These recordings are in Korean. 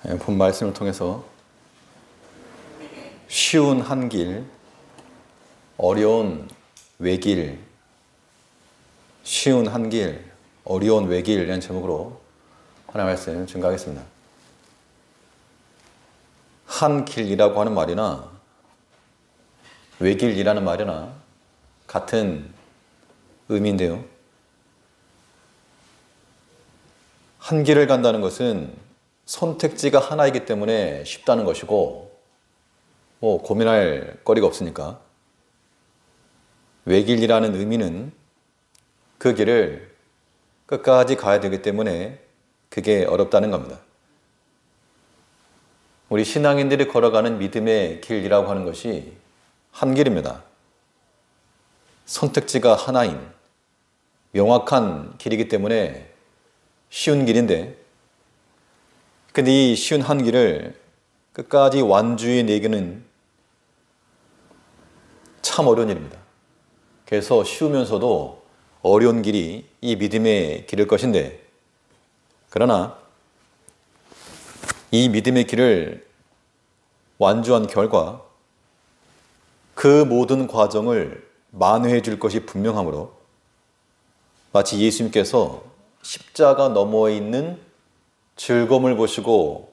본 말씀을 통해서 쉬운 한 길, 어려운 외길, 쉬운 한 길, 어려운 외길이라는 제목으로 하나님의 말씀을 증거하겠습니다. 한 길이라고 하는 말이나 외길이라는 말이나 같은 의미인데요. 한 길을 간다는 것은 선택지가 하나이기 때문에 쉽다는 것이고 고민할 거리가 없으니까, 외길이라는 의미는 그 길을 끝까지 가야 되기 때문에 그게 어렵다는 겁니다. 우리 신앙인들이 걸어가는 믿음의 길이라고 하는 것이 한 길입니다. 선택지가 하나인 명확한 길이기 때문에 쉬운 길인데, 근데 이 쉬운 한 길을 끝까지 완주해 내기는 참 어려운 일입니다. 그래서 쉬우면서도 어려운 길이 이 믿음의 길일 것인데, 그러나 이 믿음의 길을 완주한 결과 그 모든 과정을 만회해 줄 것이 분명하므로, 마치 예수님께서 십자가 너머에 있는 즐거움을 보시고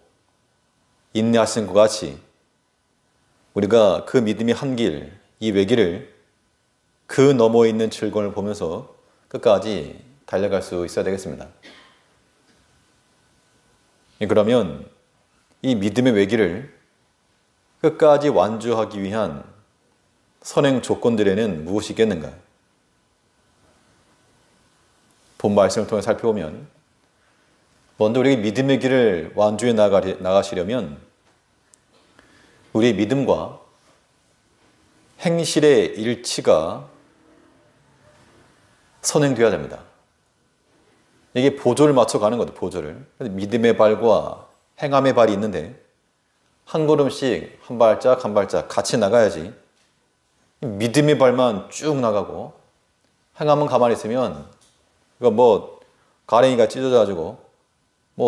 인내하신 것 같이 우리가 그 믿음의 한 길, 이 외길을 그 너머에 있는 즐거움을 보면서 끝까지 달려갈 수 있어야 되겠습니다. 그러면 이 믿음의 외길을 끝까지 완주하기 위한 선행 조건들에는 무엇이 있겠는가? 본 말씀을 통해 살펴보면, 먼저 우리 믿음의 길을 완주해 나가시려면 우리의 믿음과 행실의 일치가 선행되어야 됩니다. 이게 보조를 맞춰가는 거죠, 보조를. 믿음의 발과 행함의 발이 있는데 한 걸음씩 한 발짝 한 발짝 같이 나가야지, 믿음의 발만 쭉 나가고 행함은 가만히 있으면 이거 가랭이가 찢어져가지고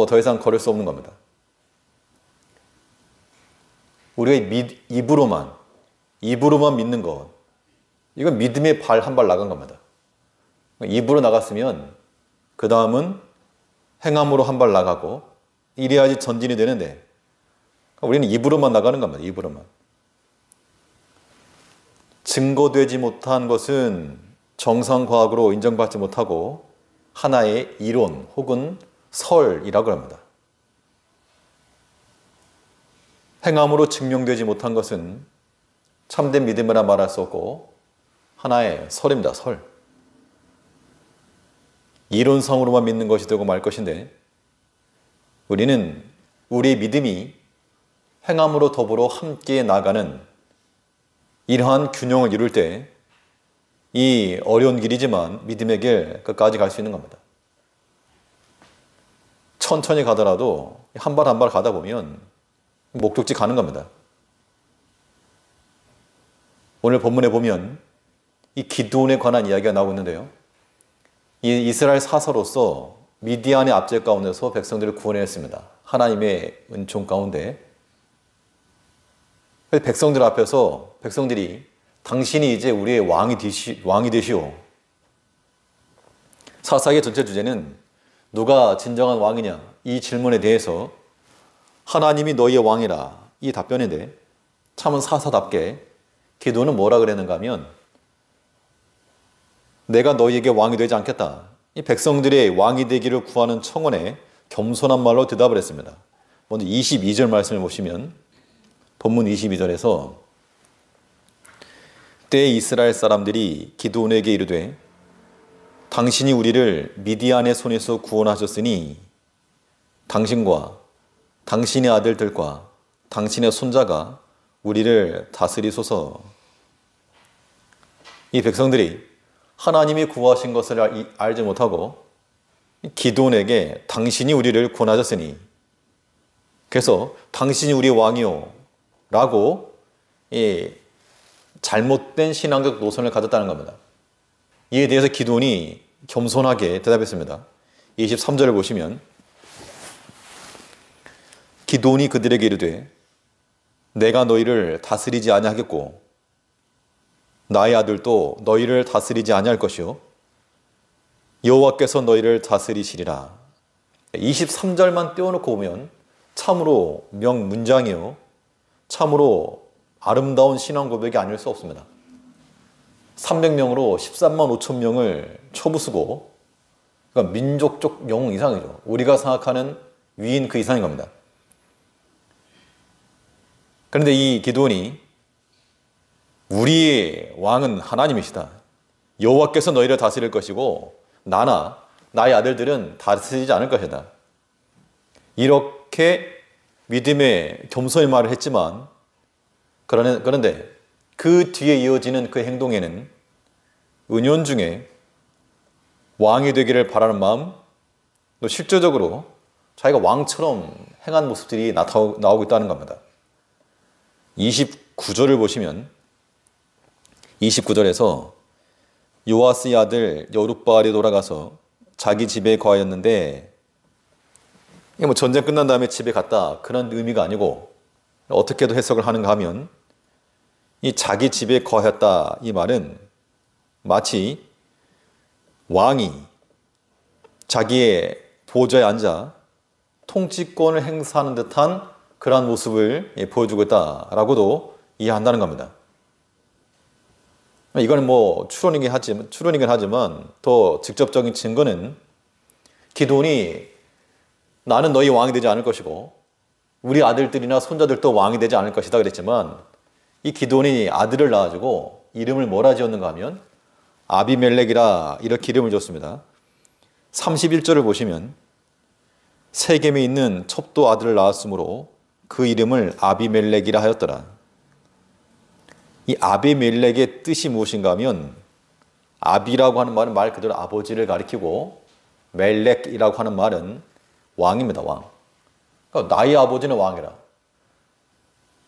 더 이상 걸을 수 없는 겁니다. 우리가 입으로만 믿는 것, 이건 믿음의 발 한 발 나간 겁니다. 입으로 나갔으면 그 다음은 행함으로 한 발 나가고 이래야지 전진이 되는데, 우리는 입으로만 나가는 겁니다. 입으로만. 증거되지 못한 것은 정상과학으로 인정받지 못하고 하나의 이론 혹은 설이라고 합니다. 행함으로 증명되지 못한 것은 참된 믿음이라 말할 수 없고 하나의 설입니다. 설. 이론상으로만 믿는 것이 되고 말 것인데, 우리는 우리 믿음이 행함으로 더불어 함께 나가는 이러한 균형을 이룰 때 이 어려운 길이지만 믿음의 길 끝까지 갈 수 있는 겁니다. 천천히 가더라도 한 발 한 발 가다 보면 목적지 가는 겁니다. 오늘 본문에 보면 이 기드온에 관한 이야기가 나오고 있는데요. 이 이스라엘 사서로서 미디안의 압제 가운데서 백성들을 구원했습니다. 하나님의 은총 가운데. 백성들 앞에서 백성들이 당신이 이제 우리의 왕이 되시오. 사사기의 전체 주제는 누가 진정한 왕이냐, 이 질문에 대해서 하나님이 너희의 왕이라, 이 답변인데, 참은 사사답게 기도는 뭐라 그랬는가 하면, 내가 너희에게 왕이 되지 않겠다. 이 백성들의 왕이 되기를 구하는 청원에 겸손한 말로 대답을 했습니다. 먼저 22절 말씀을 보시면, 본문 22절에서 때에 이스라엘 사람들이 기드온에게 이르되, 당신이 우리를 미디안의 손에서 구원하셨으니 당신과 당신의 아들들과 당신의 손자가 우리를 다스리소서. 이 백성들이 하나님이 구하신 것을 알지 못하고 기드온에게 당신이 우리를 구원하셨으니, 그래서 당신이 우리의 왕이요 라고 잘못된 신앙적 노선을 가졌다는 겁니다. 이에 대해서 기드온이 겸손하게 대답했습니다. 23절을 보시면, 기드온이 그들에게 이르되 내가 너희를 다스리지 아니하겠고 나의 아들도 너희를 다스리지 아니할 것이요 여호와께서 너희를 다스리시리라. 23절만 떼어놓고 보면 참으로 명문장이요 참으로 아름다운 신앙 고백이 아닐 수 없습니다. 300명으로 13만 5천 명을 초부수고, 그러니까 민족적 영웅 이상이죠. 우리가 생각하는 위인 그 이상인 겁니다. 그런데 이 기드온이 우리의 왕은 하나님이시다. 여호와께서 너희를 다스릴 것이고 나나 나의 아들들은 다스리지 않을 것이다. 이렇게 믿음의 겸손의 말을 했지만 그런데 그 뒤에 이어지는 그 행동에는 은연중에 왕이 되기를 바라는 마음, 또 실제적으로 자기가 왕처럼 행한 모습들이 나오고 있다는 겁니다. 29절을 보시면 29절에서 요아스의 아들 여룹바알이 돌아가서 자기 집에 거하였는데, 이게 뭐 전쟁 끝난 다음에 집에 갔다 그런 의미가 아니고 어떻게도 해석을 하는가 하면 이 자기 집에 거하였다 이 말은 마치 왕이 자기의 보좌에 앉아 통치권을 행사하는 듯한 그러한 모습을 보여주고 있다라고도 이해한다는 겁니다. 이건 뭐 추론이긴 하지만 더 직접적인 증거는 기드온이 나는 너희 왕이 되지 않을 것이고 우리 아들들이나 손자들도 왕이 되지 않을 것이다 그랬지만, 이 기드온이 아들을 낳아주고 이름을 뭐라 지었는가 하면 아비멜렉이라 이렇게 이름을 줬습니다. 31절을 보시면 세겜에 있는 첩도 아들을 낳았으므로 그 이름을 아비멜렉이라 하였더라. 이 아비멜렉의 뜻이 무엇인가 하면, 아비라고 하는 말은 말 그대로 아버지를 가리키고 멜렉이라고 하는 말은 왕입니다. 왕. 그러니까 나의 아버지는 왕이라.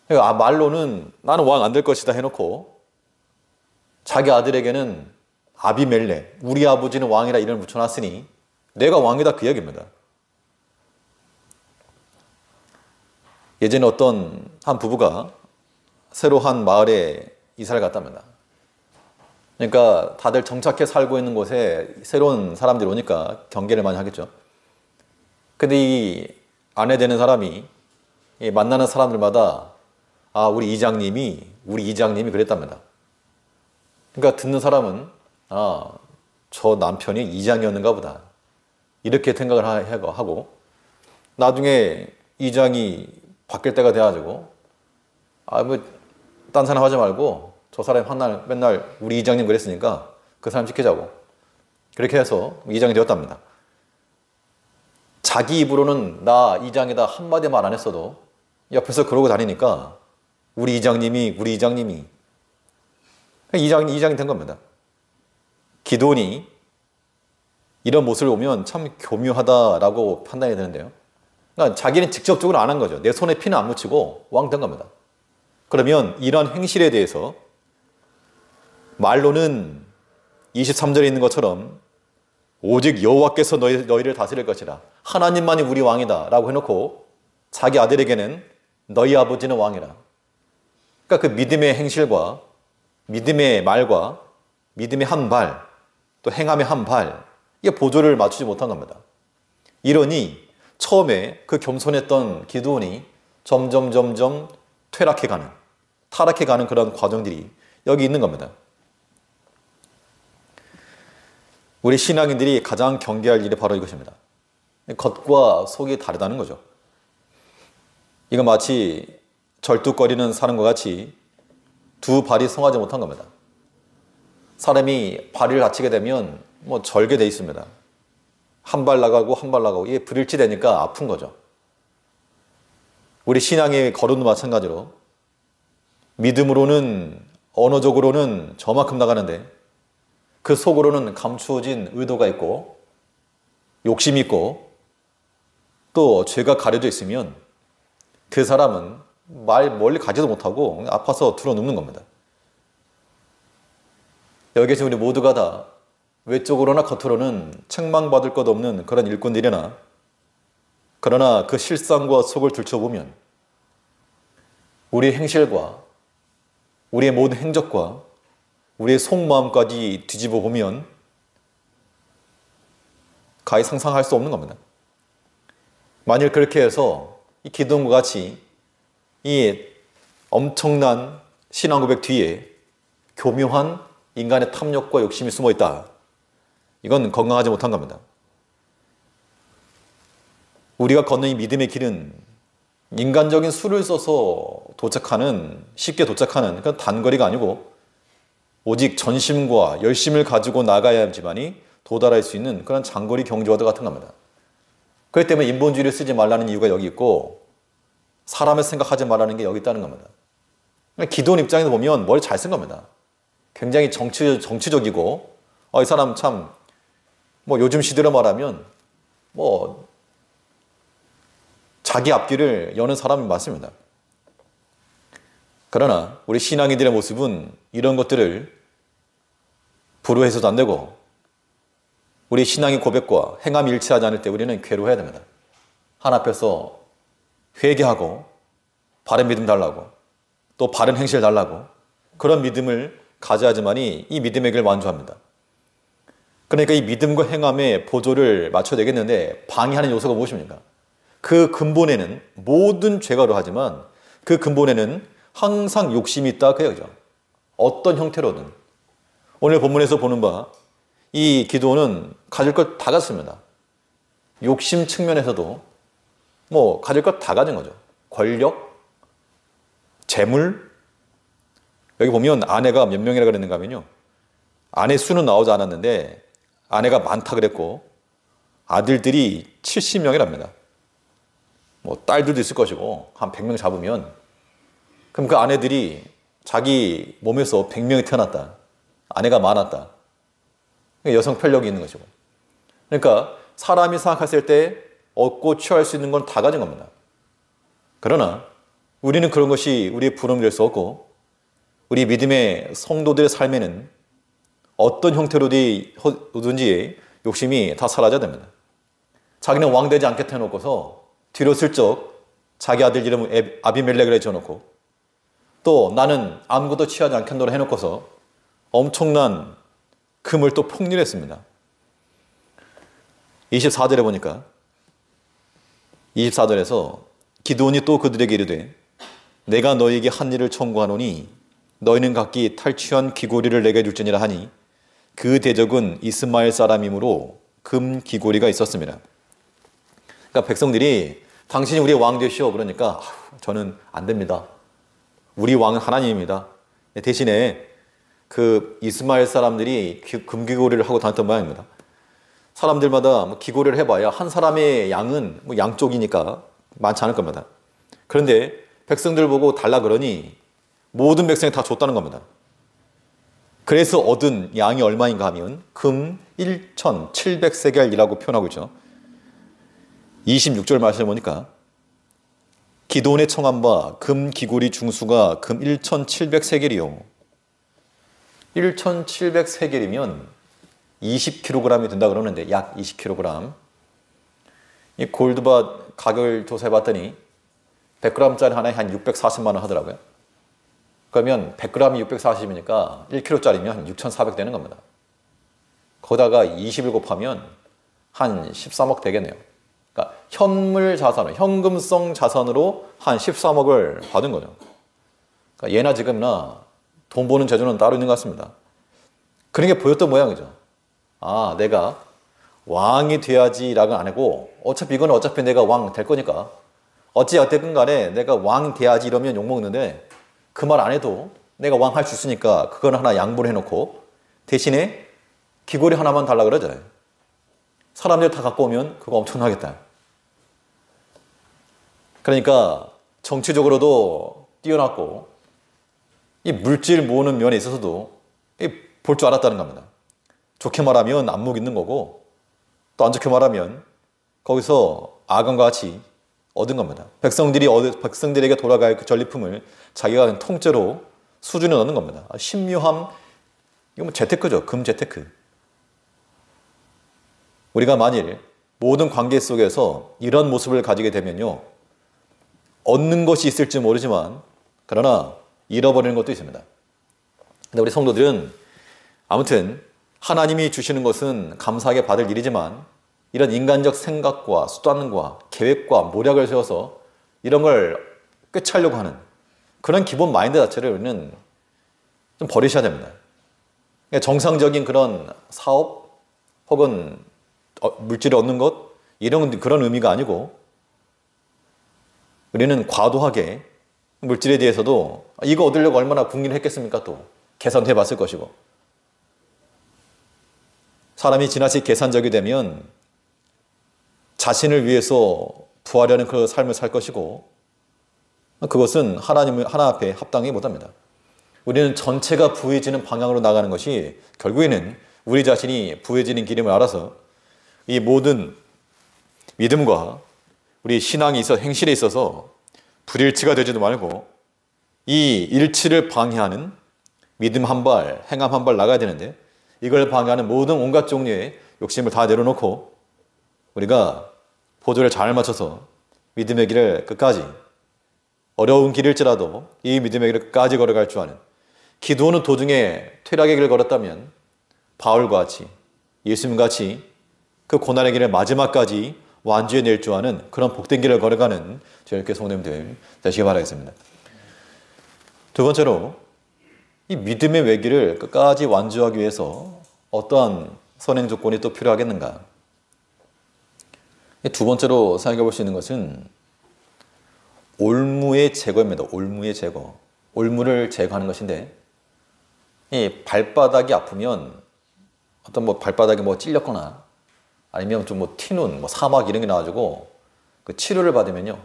그러니까 말로는 나는 왕 안 될 것이다 해놓고 자기 아들에게는 아비멜렉, 우리 아버지는 왕이라 이름을 붙여놨으니 내가 왕이다 그 이야기입니다. 예전에 어떤 한 부부가 새로 한 마을에 이사를 갔답니다. 그러니까 다들 정착해 살고 있는 곳에 새로운 사람들이 오니까 경계를 많이 하겠죠. 근데 이 아내 되는 사람이 만나는 사람들마다 우리 이장님이 그랬답니다. 그러니까 듣는 사람은 저 남편이 이장이었는가 보다 이렇게 생각을 하고, 나중에 이장이 바뀔 때가 돼가지고 딴 사람 하지 말고 저 사람이 맨날 우리 이장님 그랬으니까 그 사람 지키자고 그렇게 해서 이장이 되었답니다. 자기 입으로는 나 이장이다 한마디 말 안 했어도 옆에서 그러고 다니니까 우리 이장님이 이장이 된 겁니다. 기드온이 이런 모습을 보면 참 교묘하다라고 판단이 되는데요. 그러니까 자기는 직접적으로 안 한 거죠. 내 손에 피는 안 묻히고 왕 된 겁니다. 그러면 이런 행실에 대해서 말로는 23절에 있는 것처럼 오직 여호와께서 너희를 다스릴 것이라, 하나님만이 우리 왕이다 라고 해놓고 자기 아들에게는 너희 아버지는 왕이라. 그러니까 그 믿음의 행실과 믿음의 말과 믿음의 한 발, 또 행함의 한 발, 이게 보조를 맞추지 못한 겁니다. 이러니 처음에 그 겸손했던 기드온이 점점 타락해가는 그런 과정들이 여기 있는 겁니다. 우리 신앙인들이 가장 경계할 일이 바로 이것입니다. 겉과 속이 다르다는 거죠. 이건 마치 절뚝거리는 사람과 같이 두 발이 성하지 못한 겁니다. 사람이 발을 다치게 되면 절개돼 있습니다. 한 발 나가고 이게 불일치되니까 아픈 거죠. 우리 신앙의 걸음도 마찬가지로 믿음으로는 언어적으로는 저만큼 나가는데 그 속으로는 감추어진 의도가 있고 욕심이 있고 또 죄가 가려져 있으면 그 사람은 멀리 가지도 못하고 아파서 들어눕는 겁니다. 여기서 우리 모두가 다 외적으로나 겉으로는 책망받을 것 없는 그런 일꾼들이나 그러나 그 실상과 속을 들춰보면 우리의 행실과 우리의 모든 행적과 우리의 속마음까지 뒤집어 보면 가히 상상할 수 없는 겁니다. 만일 그렇게 해서 이 기도원과 같이 이 엄청난 신앙 고백 뒤에 교묘한 인간의 탐욕과 욕심이 숨어 있다. 이건 건강하지 못한 겁니다. 우리가 걷는 이 믿음의 길은 인간적인 수를 써서 쉽게 도착하는 그런 단거리가 아니고 오직 전심과 열심을 가지고 나가야지만이 도달할 수 있는 그런 장거리 경주와도 같은 겁니다. 그렇기 때문에 인본주의를 쓰지 말라는 이유가 여기 있고 사람을 생각하지 말라는 게 여기 있다는 겁니다. 기도원 입장에서 보면 머리 잘 쓴 겁니다. 굉장히 정치적이고 이 사람 참 요즘 시대로 말하면 자기 앞길을 여는 사람이 맞습니다. 그러나 우리 신앙인들의 모습은 이런 것들을 불허해서도 안 되고 우리 신앙의 고백과 행함이 일치하지 않을 때 우리는 괴로워해야 됩니다. 하나님 앞에서 회개하고 바른 믿음 달라고 또 바른 행실 달라고 그런 믿음을 가져야지만이 이 믿음의 길 완주합니다. 그러니까 이 믿음과 행함의 보조를 맞춰야 되겠는데 방해하는 요소가 무엇입니까? 그 근본에는 모든 죄가 그러하지만 그 근본에는 항상 욕심이 있다 그 얘기죠. 어떤 형태로든. 오늘 본문에서 보는 바 이 기도원은 가질 것 다 갖습니다. 욕심 측면에서도 가질 것 다 가진 거죠. 권력, 재물. 여기 보면 아내가 몇 명이라 그랬는가 하면요. 아내 수는 나오지 않았는데 아내가 많다 그랬고 아들들이 70명이랍니다. 딸들도 있을 것이고 한 100명 잡으면 그럼 그 아내들이 자기 몸에서 100명이 태어났다. 아내가 많았다. 여성 편력이 있는 것이고. 그러니까 사람이 생각했을 때 얻고 취할 수 있는 건 다 가진 겁니다. 그러나 우리는 그런 것이 우리의 부름이 될 수 없고 우리 믿음의 성도들의 삶에는 어떤 형태로든지 욕심이 다 사라져야 됩니다. 자기는 왕 되지 않겠다 해놓고서 뒤로 슬쩍 자기 아들 이름을 아비멜렉을 지어놓고 또 나는 아무것도 취하지 않겠노라 해놓고서 엄청난 금을 또 폭렬했습니다. 24절에 보니까 24절에서 기드온이 또 그들에게 이르되 내가 너희에게 한 일을 청구하노니 너희는 각기 탈취한 귀고리를 내게 줄지니라 하니 그 대적은 이스마엘 사람이므로 금 귀고리가 있었습니다. 그러니까 백성들이 당신이 우리의 왕 되시오. 그러니까 저는 안 됩니다. 우리 왕은 하나님입니다. 대신에 그 이스마엘 사람들이 금귀고리를 하고 다녔던 모양입니다. 사람들마다 귀고리를 해봐야 한 사람의 양은 양쪽이니까 많지 않을 겁니다. 그런데 백성들 보고 달라 그러니 모든 백성이 다 줬다는 겁니다. 그래서 얻은 양이 얼마인가 하면 금 1,700세겔이라고 표현하고 있죠. 26절 말씀을 보니까 기드온의 청한 바 금 귀고리 중수가 금 1,700세겔이요. 1,700세겔이면 20kg이 된다 그러는데 약 20kg. 이 골드바 가격을 조사해 봤더니 100g짜리 하나에 한 640만 원 하더라고요. 그러면 100g이 640이니까 1kg짜리면 6,400 되는 겁니다. 거기다가 20을 곱하면 한 13억 되겠네요. 그러니까 현물 자산으로, 현금성 자산으로 한 13억을 받은 거죠. 그러니까 예나 지금이나 돈 버는 재주는 따로 있는 것 같습니다. 그런 게 보였던 모양이죠. 내가 왕이 돼야지라고 안 하고 어차피 이건 어차피 내가 왕 될 거니까 어찌어쨌든 간에 내가 왕 돼야지 이러면 욕먹는데 그 말 안 해도 내가 왕 할 수 있으니까 그건 하나 양보를 해놓고 대신에 귀고리 하나만 달라 그러잖아요. 사람들 다 갖고 오면 그거 엄청나겠다. 그러니까 정치적으로도 뛰어났고 이 물질 모으는 면에 있어서도 볼 줄 알았다는 겁니다. 좋게 말하면 안목 있는 거고 또 안 좋게 말하면 거기서 아간과 같이 얻은 겁니다. 백성들에게 돌아갈 그 전리품을 자기가 통째로 수준에 넣는 겁니다. 신묘함, 이거 재테크죠. 금 재테크. 우리가 만일 모든 관계 속에서 이런 모습을 가지게 되면요, 얻는 것이 있을지 모르지만 그러나 잃어버리는 것도 있습니다. 근데 우리 성도들은 아무튼 하나님이 주시는 것은 감사하게 받을 일이지만 이런 인간적 생각과 수단과 계획과 모략을 세워서 이런 걸 꿰차려고 하는 그런 기본 마인드 자체를 우리는 좀 버리셔야 됩니다. 정상적인 그런 사업 혹은 물질을 얻는 것 이런 그런 의미가 아니고 우리는 과도하게 물질에 대해서도 이거 얻으려고 얼마나 궁리를 했겠습니까? 또 계산해 봤을 것이고 사람이 지나치게 계산적이 되면 자신을 위해서 부하려는 그 삶을 살 것이고 그것은 하나님 앞에 합당히 못합니다. 우리는 전체가 부해지는 방향으로 나가는 것이 결국에는 우리 자신이 부해지는 길임을 알아서 이 모든 믿음과 우리 신앙이 행실에 있어서 불일치가 되지도 말고 이 일치를 방해하는 믿음 한 발, 행함 한 발 나가야 되는데 이걸 방해하는 모든 온갖 종류의 욕심을 다 내려놓고 우리가 보조를 잘 맞춰서 믿음의 길을 끝까지 어려운 길일지라도 이 믿음의 길을 끝까지 걸어갈 줄 아는 기도는 도중에 퇴락의 길을 걸었다면 바울과 같이 예수님과 같이 그 고난의 길을 마지막까지 완주해낼 줄 아는 그런 복된 길을 걸어가는 저희 교회 성도님들 되시기 바라겠습니다. 두 번째로 이 믿음의 외길을 끝까지 완주하기 위해서 어떠한 선행 조건이 또 필요하겠는가? 두 번째로 생각해 볼 수 있는 것은 올무의 제거입니다. 올무의 제거. 올무를 제거하는 것인데 이 발바닥이 아프면 어떤 발바닥이 찔렸거나 아니면 좀 티눈, 사막 이런 게 나와가지고 그 치료를 받으면요.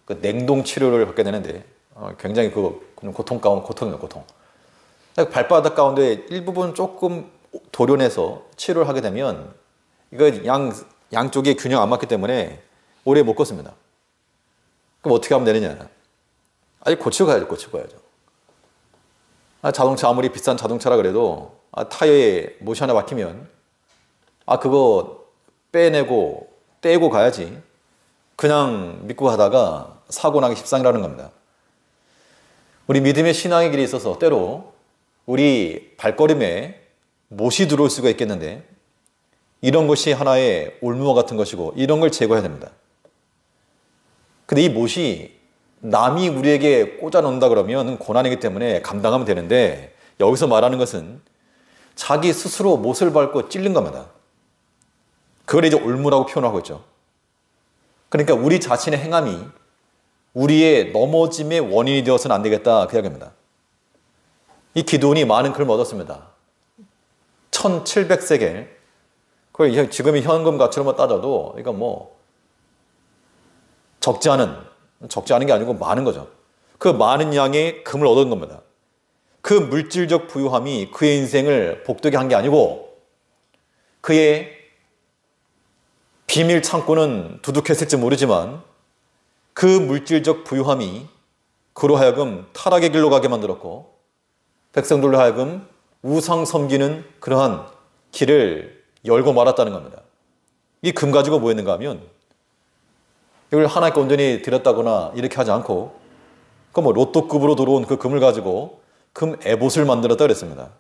그 냉동 치료를 받게 되는데 굉장히 고통이에요, 고통. 발바닥 가운데 일부분 조금 도려내서 치료를 하게 되면 이거 양쪽에 균형 안 맞기 때문에 오래 못 걷습니다. 그럼 어떻게 하면 되느냐? 아직 고치고 가야죠. 자동차 아무리 비싼 자동차라 그래도 타이어에 못이 하나 막히면 그거 빼내고 떼고 가야지 그냥 믿고 가다가 사고 나기 십상이라는 겁니다. 우리 믿음의 신앙의 길에 있어서 때로 우리 발걸음에 못이 들어올 수가 있겠는데 이런 것이 하나의 올무와 같은 것이고 이런 걸 제거해야 됩니다. 근데 이 못이 남이 우리에게 꽂아 놓는다 그러면 고난이기 때문에 감당하면 되는데 여기서 말하는 것은 자기 스스로 못을 밟고 찔린 겁니다. 그걸 이제 올무라고 표현하고 있죠. 그러니까 우리 자신의 행함이 우리의 넘어짐의 원인이 되어서는 안 되겠다 그 이야기입니다. 이 기도원이 많은 글을 얻었습니다. 1700세겔. 그걸 지금의 현금 가치로만 따져도 이건 적지 않은 게 아니고 많은 거죠. 그 많은 양의 금을 얻은 겁니다. 그 물질적 부유함이 그의 인생을 복되게 한 게 아니고 그의 비밀 창고는 두둑했을지 모르지만 그 물질적 부유함이 그로 하여금 타락의 길로 가게 만들었고 백성들로 하여금 우상 섬기는 그러한 길을 열고 말았다는 겁니다. 이 금 가지고 뭐 했는가 하면 이걸 하나님께 온전히 드렸다거나 이렇게 하지 않고 로또급으로 들어온 그 금을 가지고 금 에봇을 만들었다 그랬습니다.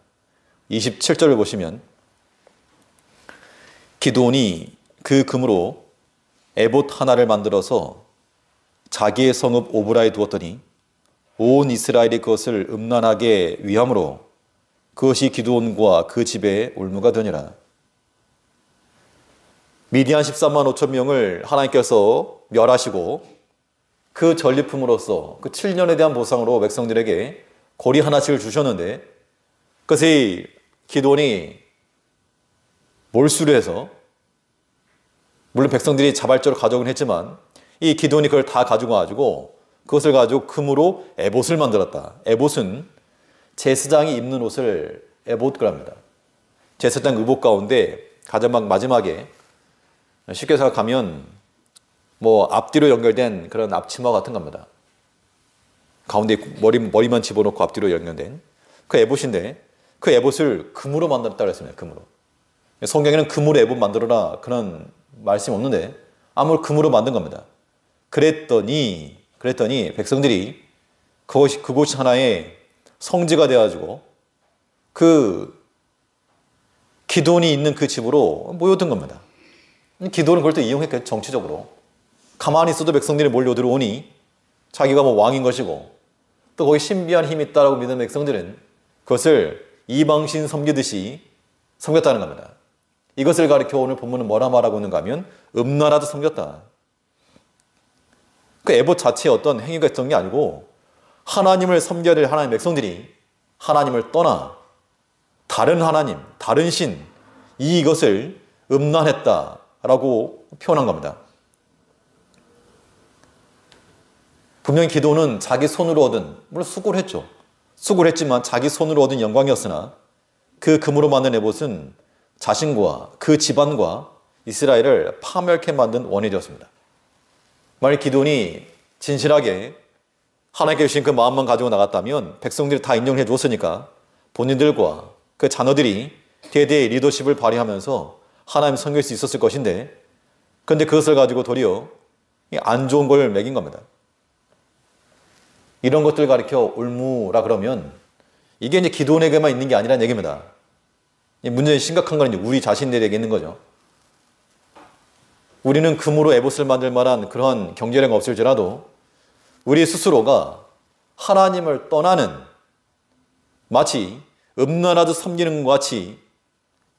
27절을 보시면 기드온이 그 금으로 에봇 하나를 만들어서 자기의 성읍 오브라에 두었더니 온 이스라엘이 그것을 음란하게 위함으로 그것이 기드온과 그 집의 올무가 되니라. 미디안 13만 5천 명을 하나님께서 멸하시고 그 전리품으로서 그 7년에 대한 보상으로 백성들에게 고리 하나씩을 주셨는데 그것이 기드온이 몰수를 해서 물론 백성들이 자발적으로 가져오긴 했지만 이 기드온이 그걸 다 가지고 가지고 그것을 가지고 금으로 에봇을 만들었다. 에봇은 제사장이 입는 옷을 에봇이라고 합니다. 제사장 의복 가운데 가장 마지막에 쉽게 생각하면 앞뒤로 연결된 그런 앞치마 같은 겁니다. 가운데 머리만 집어넣고 앞뒤로 연결된 그 에봇인데 그 에봇을 금으로 만들었다고 했습니다. 금으로. 성경에는 금으로 에봇 만들어라 그런 말씀이 없는데 암을 금으로 만든 겁니다. 그랬더니 백성들이 그곳이 하나의 성지가 되어가지고 그 기돈이 있는 그 집으로 모여든 겁니다. 기돈은 그걸 또 이용했겠죠, 정치적으로. 가만히 있어도 백성들이 몰려들어오니 자기가 뭐 왕인 것이고 또 거기 신비한 힘이 있다라고 믿는 백성들은 그것을 이방신 섬기듯이 섬겼다는 겁니다. 이것을 가리켜 오늘 본문은 뭐라 말하고 있는가 하면 음란하도 섬겼다. 그 에봇 자체에 어떤 행위가 있던 게 아니고 하나님을 섬겨야 될 하나님의 백성들이 하나님을 떠나 다른 하나님, 다른 신, 이것을 음란했다라고 표현한 겁니다. 분명히 기도는 자기 손으로 얻은, 물론 수고를 했죠. 수고를 했지만 자기 손으로 얻은 영광이었으나 그 금으로 만든 에봇은 자신과 그 집안과 이스라엘을 파멸케 만든 원인이 되었습니다. 만약 기도니 진실하게 하나님께 주신 그 마음만 가지고 나갔다면 백성들이 다 인정을 해줬으니까 본인들과 그 자녀들이 대대의 리더십을 발휘하면서 하나님 섬길 수 있었을 것인데, 그런데 그것을 가지고 도리어 안 좋은 걸 매긴 겁니다. 이런 것들 가리켜 올무라 그러면 이게 이제 기도원에게만 있는 게 아니라는 얘기입니다. 문제는 심각한 건 이제 우리 자신들에게 있는 거죠. 우리는 금으로 에봇을 만들 만한 그런 경제력이 없을지라도 우리 스스로가 하나님을 떠나는, 마치 음란하듯 섬기는 것 같이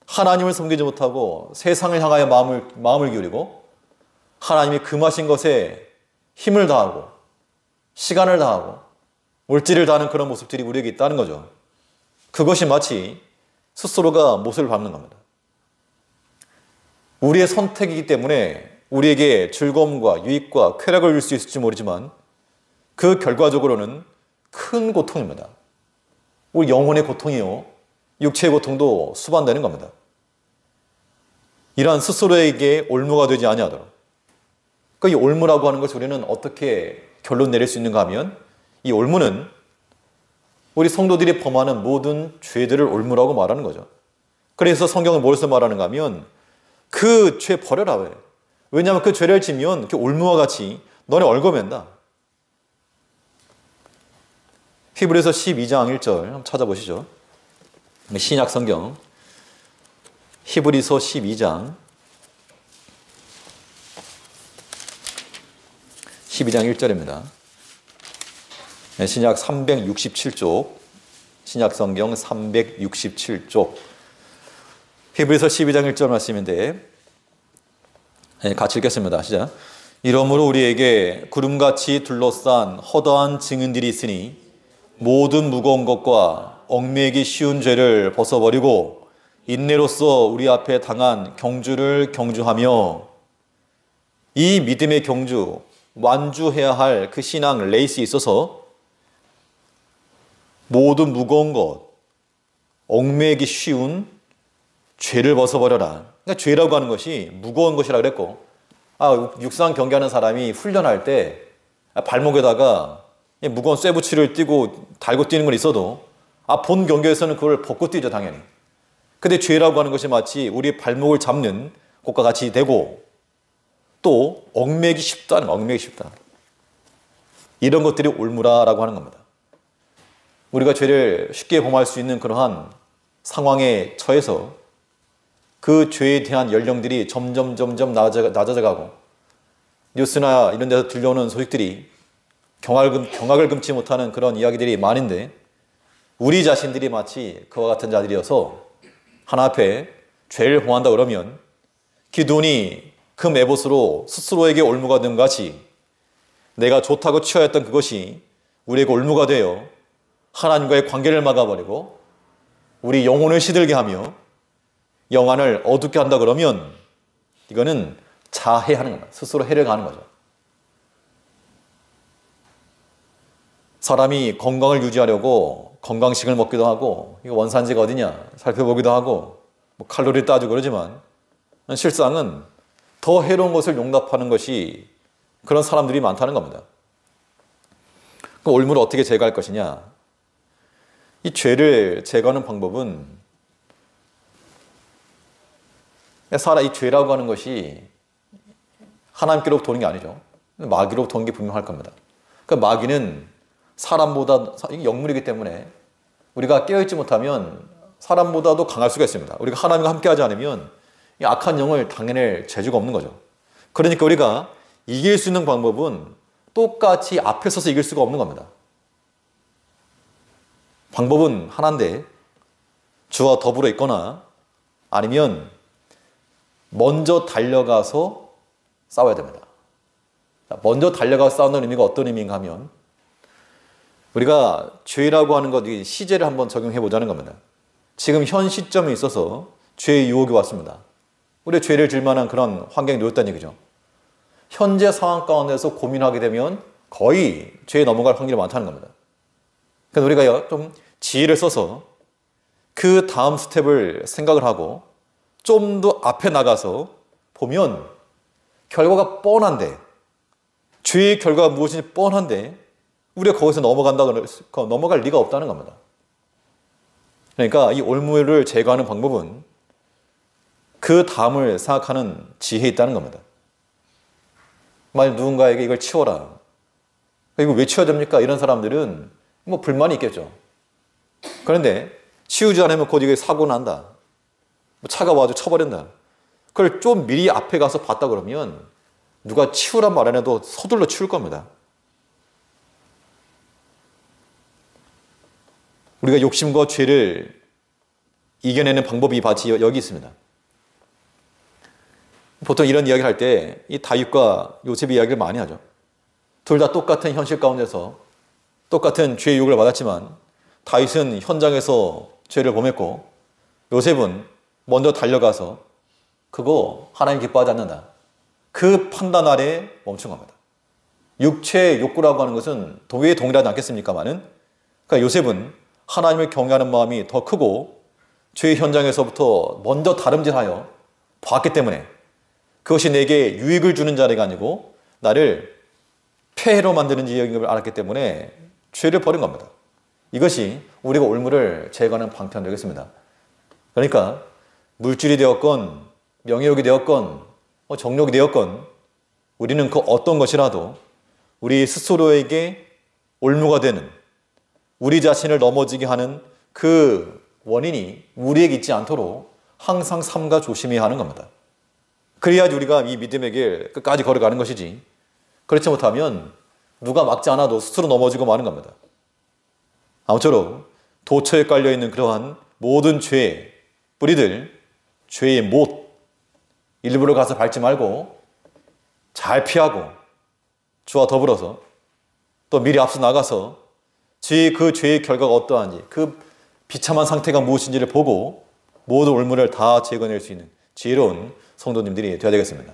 하나님을 섬기지 못하고 세상을 향하여 마음을 기울이고 하나님이 금하신 것에 힘을 다하고 시간을 다하고 물질을 다하는 그런 모습들이 우리에게 있다는 거죠. 그것이 마치 스스로가 못을 밟는 겁니다. 우리의 선택이기 때문에 우리에게 즐거움과 유익과 쾌락을 줄 수 있을지 모르지만 그 결과적으로는 큰 고통입니다. 우리 영혼의 고통이요, 육체의 고통도 수반되는 겁니다. 이러한 스스로에게 올무가 되지 아니하도록. 이 올무라고 하는 것을 우리는 어떻게 결론 내릴 수 있는가 하면, 이 올무는 우리 성도들이 범하는 모든 죄들을 올무라고 말하는 거죠. 그래서 성경은 무엇을 말하는가 하면 그 죄 버려라. 왜? 왜냐하면 그 죄를 지면 그 올무와 같이 너네 얽어맨다. 히브리서 12장 1절 한번 찾아보시죠. 신약 성경 히브리서 12장 1절입니다. 신약 367쪽, 신약 성경 367쪽, 히브리서 12장 1절 말씀인데 같이 읽겠습니다. 시작. 이러므로 우리에게 구름같이 둘러싼 허다한 증인들이 있으니 모든 무거운 것과 얽매이기 쉬운 죄를 벗어버리고 인내로써 우리 앞에 당한 경주를 경주하며, 이 믿음의 경주, 완주해야 할 그 신앙 레이스에 있어서 모든 무거운 것, 얽매이기 쉬운 죄를 벗어버려라. 그러니까 죄라고 하는 것이 무거운 것이라고 그랬고, 육상 경기하는 사람이 훈련할 때 발목에다가 무거운 쇠붙이를 띄고 달고 뛰는 건 있어도 본 경기에서는 그걸 벗고 뛰죠, 당연히. 근데 죄라고 하는 것이 마치 우리 발목을 잡는 것과 같이 되고, 또 얽매이기 쉽다는, 얽매이기 쉽다. 이런 것들이 올무라라고 하는 겁니다. 우리가 죄를 쉽게 범할 수 있는 그러한 상황에 처해서 그 죄에 대한 연령들이 점점 낮아져가고, 뉴스나 이런 데서 들려오는 소식들이 경악을 금치 못하는 그런 이야기들이 많은데, 우리 자신들이 마치 그와 같은 자들이어서 하나 앞에 죄를 범한다 그러면 기돈이 금 에봇으로 스스로에게 올무가 된 같이 내가 좋다고 취하였던 그것이 우리에게 올무가 되어 하나님과의 관계를 막아버리고 우리 영혼을 시들게 하며 영안을 어둡게 한다 그러면 이거는 자해하는 겁니다. 스스로 해를 가하는 거죠. 사람이 건강을 유지하려고 건강식을 먹기도 하고, 이거 원산지가 어디냐 살펴보기도 하고, 칼로리 따지고 그러지만 실상은 더 해로운 것을 용납하는 것이 그런 사람들이 많다는 겁니다. 그 올무를 어떻게 제거할 것이냐? 이 죄를 제거하는 방법은, 이 죄라고 하는 것이 하나님께로부터 오는 게 아니죠. 마귀로부터 오는 게 분명할 겁니다. 그러니까 마귀는 사람보다 영물이기 때문에 우리가 깨어있지 못하면 사람보다도 강할 수가 있습니다. 우리가 하나님과 함께하지 않으면 이 악한 영을 당해낼 재주가 없는 거죠. 그러니까 우리가 이길 수 있는 방법은 똑같이 앞에 서서 이길 수가 없는 겁니다. 방법은 하나인데 주와 더불어 있거나 아니면 먼저 달려가서 싸워야 됩니다. 먼저 달려가서 싸우는 의미가 어떤 의미인가 하면 우리가 죄라고 하는 것, 시제를 한번 적용해 보자는 겁니다. 지금 현 시점에 있어서 죄의 유혹이 왔습니다. 우리가 죄를 질 만한 그런 환경이 놓였다는 얘기죠. 현재 상황 가운데서 고민하게 되면 거의 죄에 넘어갈 확률이 많다는 겁니다. 그러니까 우리가 좀 지혜를 써서 그 다음 스텝을 생각을 하고 좀 더 앞에 나가서 보면 결과가 뻔한데, 죄의 결과가 무엇인지 뻔한데 우리가 거기서 넘어갈 리가 없다는 겁니다. 그러니까 이 올무를 제거하는 방법은 그 다음을 생각하는 지혜에 있다는 겁니다. 만약 누군가에게 이걸 치워라. 이거 왜 치워야 됩니까? 이런 사람들은 뭐 불만이 있겠죠. 그런데 치우지 않으면 곧 이게 사고 난다. 차가 와서 쳐버린다. 그걸 좀 미리 앞에 가서 봤다 그러면 누가 치우란 말 안 해도 서둘러 치울 겁니다. 우리가 욕심과 죄를 이겨내는 방법이 바로 여기 있습니다. 보통 이런 이야기를 할 때 이 다윗과 요셉의 이야기를 많이 하죠. 둘 다 똑같은 현실 가운데서 똑같은 죄의 유혹을 받았지만 다윗은 현장에서 죄를 범했고 요셉은 먼저 달려가서 그거 하나님 기뻐하지 않는다. 그 판단 아래 멈춘 겁니다. 육체의 욕구라고 하는 것은 왜 동일하지 않겠습니까마는 그러니까 요셉은 하나님을 경외하는 마음이 더 크고 죄의 현장에서부터 먼저 다름질하여 봤기 때문에 그것이 내게 유익을 주는 자리가 아니고 나를 폐해로 만드는 지역임을 알았기 때문에 죄를 버린 겁니다. 이것이 우리가 올무를 제거하는 방편 되겠습니다. 그러니까 물질이 되었건 명예욕이 되었건 정욕이 되었건 우리는 그 어떤 것이라도 우리 스스로에게 올무가 되는 우리 자신을 넘어지게 하는 그 원인이 우리에게 있지 않도록 항상 삼가 조심해야 하는 겁니다. 그래야지 우리가 이 믿음의 길 끝까지 걸어가는 것이지 그렇지 못하면 누가 막지 않아도 스스로 넘어지고 마는 겁니다. 아무쪼록 도처에 깔려있는 그러한 모든 죄의 뿌리들, 죄의 못 일부러 가서 밟지 말고 잘 피하고 주와 더불어서 또 미리 앞서 나가서 그 죄의 결과가 어떠한지 그 비참한 상태가 무엇인지를 보고 모든 올무를 다 제거낼 수 있는 지혜로운 성도님들이 되어야 되겠습니다.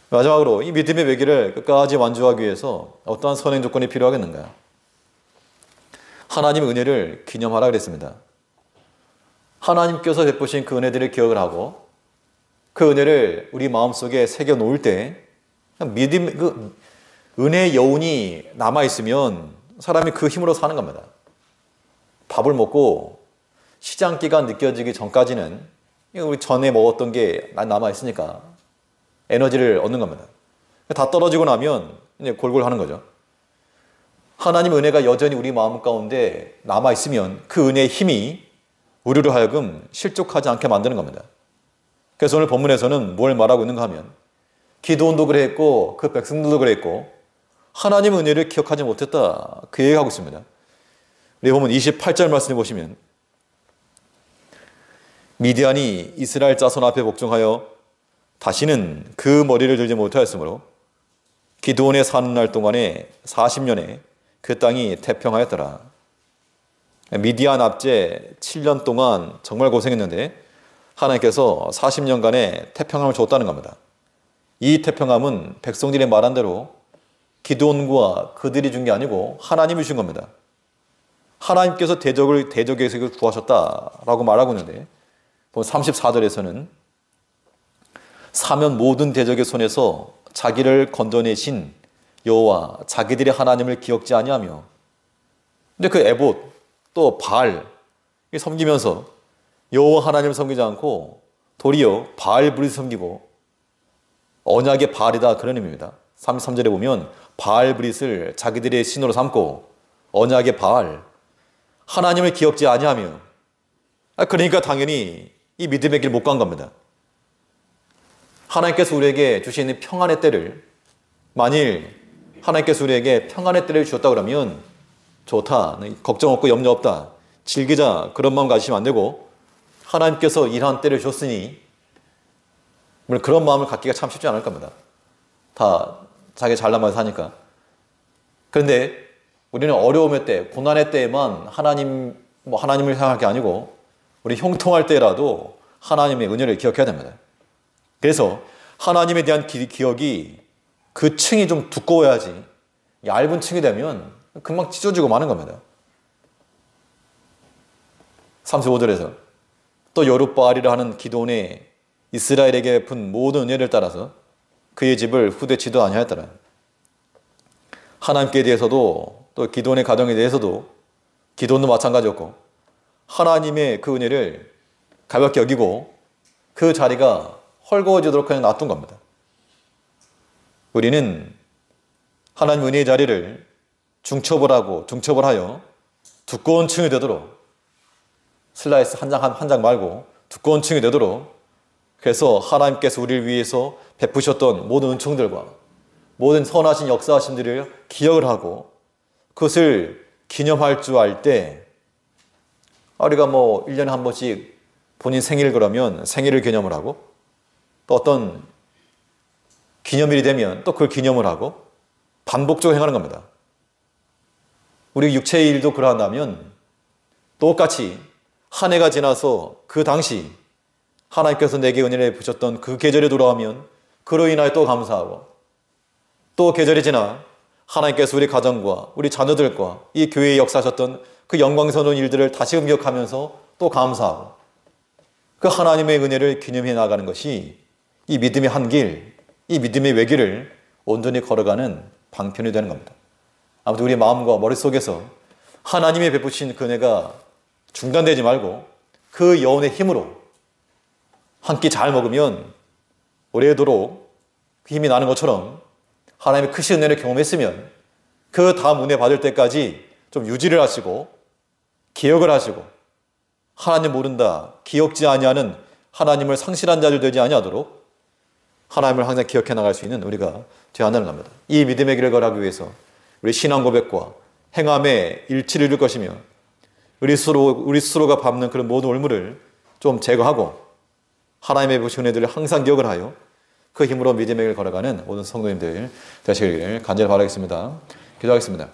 마지막으로 이 믿음의 외길을 끝까지 완주하기 위해서 어떠한 선행 조건이 필요하겠는가요? 하나님의 은혜를 기념하라 그랬습니다. 하나님께서 베푸신 그 은혜들을 기억을 하고 그 은혜를 우리 마음속에 새겨 놓을 때 믿음, 그 은혜의 여운이 남아있으면 사람이 그 힘으로 사는 겁니다. 밥을 먹고 시장기가 느껴지기 전까지는 우리 전에 먹었던 게 남아있으니까 에너지를 얻는 겁니다. 다 떨어지고 나면 이제 골골 하는 거죠. 하나님의 은혜가 여전히 우리 마음 가운데 남아있으면 그 은혜의 힘이 우리로 하여금 실족하지 않게 만드는 겁니다. 그래서 오늘 본문에서는 뭘 말하고 있는가 하면 기드온도 그랬고 그 백성들도 그랬고 하나님의 은혜를 기억하지 못했다 그 얘기하고 있습니다. 우리 보면 28절 말씀을 보시면 미디안이 이스라엘 자손 앞에 복종하여 다시는 그 머리를 들지 못하였으므로 기드온의 사는 날 동안에 40년에 그 땅이 태평하였더라. 미디안 압제 7년 동안 정말 고생했는데 하나님께서 40년간의 태평함을 줬다는 겁니다. 이 태평함은 백성들이 말한 대로 기드온과 그들이 준 게 아니고 하나님이 준 겁니다. 하나님께서 대적에서 구하셨다라고 말하고 있는데 34절에서는 사면 모든 대적의 손에서 자기를 건져내신 여호와 자기들의 하나님을 기억지 아니하며 근데 그 에봇 또 바알 섬기면서 여호와 하나님을 섬기지 않고 도리어 바알 불을 섬기고 언약의 바알이다 그런 의미입니다. 33절에 보면 바알브릿을 자기들의 신으로 삼고 언약의 바알, 하나님을 기억지 아니하며, 그러니까 당연히 이 믿음의 길 못 간 겁니다. 하나님께서 우리에게 주시는 평안의 때를, 만일 하나님께서 우리에게 평안의 때를 주셨다 그러면 좋다, 걱정 없고 염려 없다, 즐기자, 그런 마음 가지시면 안 되고, 하나님께서 이러한 때를 주셨으니, 물론 그런 마음을 갖기가 참 쉽지 않을 겁니다. 다 자기 잘나만 사니까. 그런데 우리는 어려움의 때, 고난의 때에만 하나님을 생각할 게 아니고 우리 형통할 때라도 하나님의 은혜를 기억해야 됩니다. 그래서 하나님에 대한 기억이 그 층이 좀 두꺼워야지, 얇은 층이 되면 금방 찢어지고 마는 겁니다. 35절에서 또 여룻바알이라 하는 기드온의 이스라엘에게 베푼 모든 은혜를 따라서 그의 집을 후대치도 아니하였더라. 하나님께 대해서도 또 기드온의 가정에 대해서도 기드온도 마찬가지였고, 하나님의 그 은혜를 가볍게 여기고 그 자리가 헐거워지도록 그냥 놔둔 겁니다. 우리는 하나님 은혜의 자리를 중첩을 하여 두꺼운 층이 되도록, 슬라이스 한 장 말고 두꺼운 층이 되도록, 그래서 하나님께서 우리를 위해서 베푸셨던 모든 은총들과 모든 선하신 역사하심들을 기억을 하고 그것을 기념할 줄 알 때, 우리가 1년에 한 번씩 본인 생일 그러면 생일을 기념을 하고, 또 어떤 기념일이 되면 또 그걸 기념을 하고 반복적으로 행하는 겁니다. 우리 육체의 일도 그러한다면 똑같이 한 해가 지나서 그 당시 하나님께서 내게 은혜를 베푸셨던 그 계절에 돌아오면 그로 인하여 또 감사하고, 또 계절이 지나 하나님께서 우리 가정과 우리 자녀들과 이 교회에 역사하셨던 그 영광스러운 일들을 다시금 기억하면서 또 감사하고, 그 하나님의 은혜를 기념해 나가는 것이 이 믿음의 한 길, 이 믿음의 외길을 온전히 걸어가는 방편이 되는 겁니다. 아무튼 우리 마음과 머릿속에서 하나님의 베푸신 그 은혜가 중단되지 말고 그 여운의 힘으로 한 끼 잘 먹으면 오래도록 그 힘이 나는 것처럼 하나님의 크신 은혜를 경험했으면 그 다음 은혜 받을 때까지 좀 유지를 하시고 기억을 하시고, 하나님 모른다, 기억지 아니하는 하나님을 상실한 자들 되지 아니하도록 하나님을 항상 기억해 나갈 수 있는 우리가 되어야 한다는 겁니다. 이 믿음의 길을 걸어가기 위해서 우리 신앙 고백과 행함의 일치를 이룰 것이며, 우리 스스로가 밟는 그런 모든 올무를 좀 제거하고 하나님의 보신 은혜들을 항상 기억을 하여 그 힘으로 믿음의 길을 걸어가는 모든 성도님들 되시기를 간절히 바라겠습니다. 기도하겠습니다.